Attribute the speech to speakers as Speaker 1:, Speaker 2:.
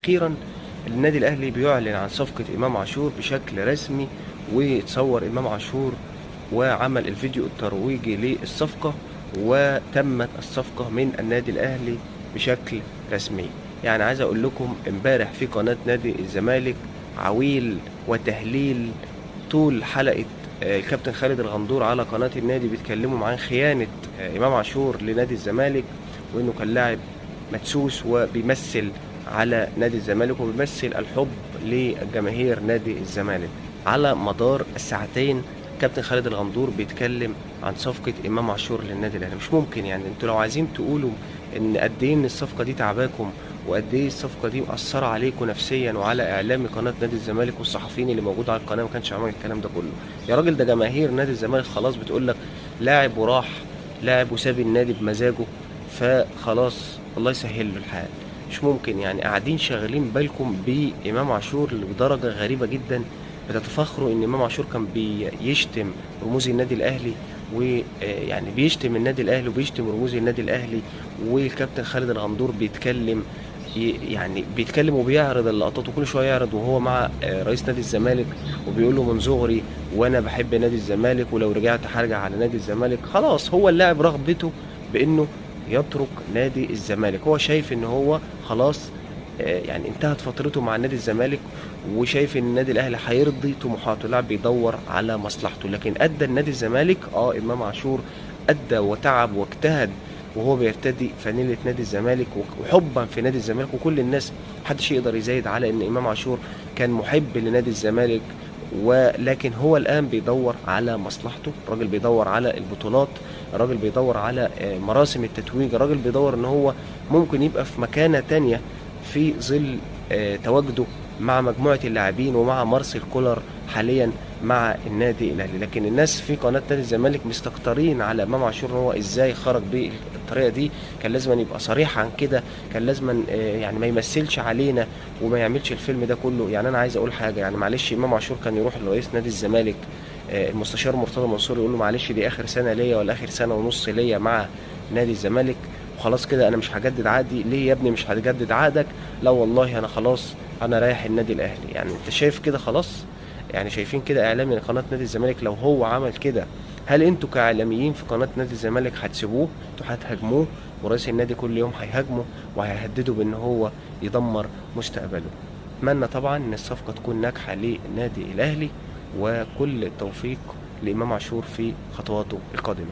Speaker 1: أخيرا النادي الأهلي بيعلن عن صفقة إمام عاشور بشكل رسمي، وتصور إمام عاشور وعمل الفيديو الترويجي للصفقة، وتمت الصفقة من النادي الأهلي بشكل رسمي. يعني عايز أقول لكم امبارح في قناة نادي الزمالك عويل وتهليل طول حلقة الكابتن خالد الغندور على قناة النادي بيتكلموا عن خيانة إمام عاشور لنادي الزمالك، وإنه كان لاعب مدسوس وبيمثل على نادي الزمالك وبيمثل الحب لجماهير نادي الزمالك. على مدار الساعتين كابتن خالد الغندور بيتكلم عن صفقة إمام عاشور للنادي الأهلي. مش ممكن، يعني انتوا لو عايزين تقولوا إن قد إيه إن الصفقة دي تعباكم وقد إيه الصفقة دي مأثرة عليكم نفسيا وعلى إعلام قناة نادي الزمالك والصحفيين اللي موجود على القناة، ما كانش عمل الكلام ده كله. يا راجل ده جماهير نادي الزمالك خلاص بتقول لك لاعب وراح، لاعب وساب النادي بمزاجه، فخلاص الله يسهل له الحال. مش ممكن يعني قاعدين شاغلين بالكم بإمام عاشور بدرجة غريبة جدا، بتتفخروا إن إمام عاشور كان بيشتم رموز النادي الأهلي، ويعني بيشتم النادي الأهلي وبيشتم رموز النادي الأهلي، والكابتن خالد الغندور بيتكلم، يعني بيتكلم وبيعرض اللقطات وكل شويه يعرض وهو مع رئيس نادي الزمالك وبيقول له من صغري وانا بحب نادي الزمالك ولو رجعت هرجع على نادي الزمالك. خلاص هو اللاعب رغبته بانه يترك نادي الزمالك، هو شايف ان هو خلاص يعني انتهت فترته مع نادي الزمالك، وشايف ان النادي الاهلي هيرضي طموحاته. اللاعب بيدور على مصلحته، لكن ادى النادي الزمالك امام عاشور ادى وتعب واجتهد وهو بيرتدي فانيلة نادي الزمالك وحبا في نادي الزمالك، وكل الناس محدش يقدر يزايد على ان امام عاشور كان محب لنادي الزمالك، ولكن هو الان بيدور على مصلحته. الراجل بيدور على البطولات، الراجل بيدور على مراسم التتويج، الراجل بيدور ان هو ممكن يبقى في مكانة تانية في ظل تواجده مع مجموعة اللاعبين ومع مارسيل كولر حاليا مع النادي الاهلي. لكن الناس في قناه نادي الزمالك مستكترين على امام عاشور ان هو ازاي خرج بالطريقه دي، كان لازم يبقى صريح عن كده، كان لازم يعني ما يمثلش علينا وما يعملش الفيلم ده كله. يعني انا عايز اقول حاجه، يعني معلش امام عاشور كان يروح لرئيس نادي الزمالك المستشار مرتضى منصور يقول له معلش دي اخر سنه ليا ولا اخر سنه ونص ليا مع نادي الزمالك وخلاص كده انا مش هجدد عقدي. ليه يا ابني مش هتجدد عقدك؟ لا والله انا خلاص انا رايح النادي الاهلي. يعني انت شايف كده خلاص؟ يعني شايفين كده اعلامي لقناه نادي الزمالك لو هو عمل كده، هل انتوا كاعلاميين في قناه نادي الزمالك هتسيبوه؟ انتوا هتهاجموه، ورئيس النادي كل يوم هيهاجمه وهيهدده بان هو يدمر مستقبله. اتمنى طبعا ان الصفقه تكون ناجحه للنادي الاهلي، وكل التوفيق لامام عاشور في خطواته القادمه.